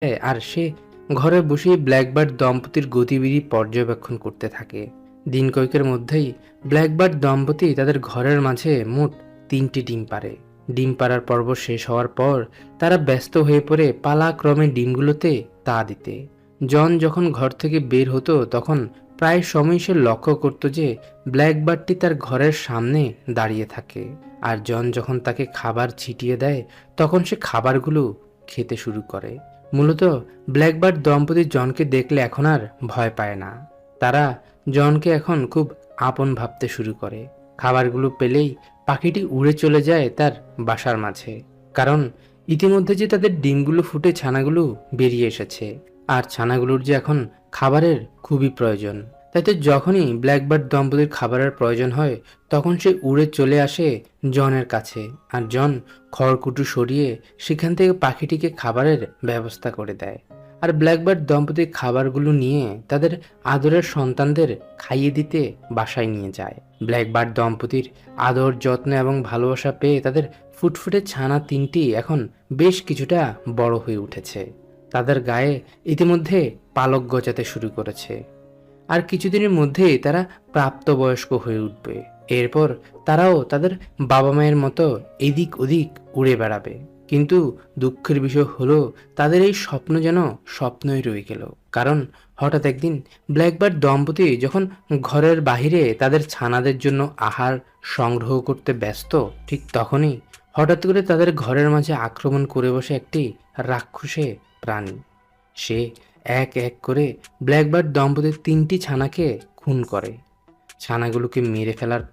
আর সে ঘরে বসেই ব্ল্যাকবার্ড দম্পতির গতিবিধি পর্যবেক্ষণ করতে থাকে। দিন কয়েকের মধ্যেই ব্ল্যাকবার্ড দম্পতি তাদের ঘরের মাঝে মোট 3টি ডিম পাড়ে। ডিম পাড়ার পর্ব শেষ হওয়ার পর তারা ব্যস্ত হয়ে পড়ে পালাক্রমে ডিমগুলোতে তা দিতে। জন যখন ঘর থেকে বের হতো তখন প্রায় সময় সে লক্ষ্য করত যে ব্ল্যাকবার্ডটি তার ঘরের সামনে দাঁড়িয়ে থাকে, আর জন যখন তাকে খাবার ছিটিয়ে দেয় তখন সে খাবারগুলো খেতে শুরু করে। মূলত ব্ল্যাকবার্ড দম্পতি জনকে দেখলে এখন আর ভয় পায় না। তারা জনকে এখন খুব আপন ভাবতে শুরু করে। খাবারগুলো পেলেই পাখিটি উড়ে চলে যায় তার বাসার মাঝে, কারণ ইতিমধ্যে যে তাদের ডিমগুলো ফুটে ছানাগুলো বেরিয়ে এসেছে, আর ছানাগুলোর যে এখন খাবারের খুবই প্রয়োজন। তাই তো যখনই ব্ল্যাকবার্ড দম্পতির খাবারের প্রয়োজন হয় তখন সে উড়ে চলে আসে জনের কাছে, আর জন খড়কুটো সরিয়ে সেখান থেকে পাখিটিকে খাবারের ব্যবস্থা করে দেয়। আর ব্ল্যাকবার্ড দম্পতির খাবারগুলো নিয়ে তাদের আদরের সন্তানদের খাইয়ে দিতে বাসায় নিয়ে যায়। ব্ল্যাকবার্ড দম্পতির আদর যত্ন এবং ভালোবাসা পেয়ে তাদের ফুটফুটে ছানা 3টি এখন বেশ কিছুটা বড় হয়ে উঠেছে। তাদের গায়ে ইতিমধ্যে পালক গজাতে শুরু করেছে, আর কিছুদিনের মধ্যেই তারা প্রাপ্তবয়স্ক হয়ে উঠবে। এরপর তারাও তাদের বাবা মায়ের মতো এদিক ওদিক উড়ে বেড়াবে। কিন্তু দুঃখের বিষয় হলো তাদের এই স্বপ্ন যেন স্বপ্নই রয়ে গেল, কারণ হঠাৎ একদিন ব্ল্যাকবার্ড দম্পতি যখন ঘরের বাহিরে তাদের ছানাদের জন্য আহার সংগ্রহ করতে ব্যস্ত, ঠিক তখনই হঠাৎ করে তাদের ঘরের মাঝে আক্রমণ করে বসে একটি রাক্ষসে প্রাণী। সে এক এক করে ব্ল্যাকবার্ড দম্পতির 3টি ছানাকে খুন করে। ছানাগুলোকে মেরে ফেলার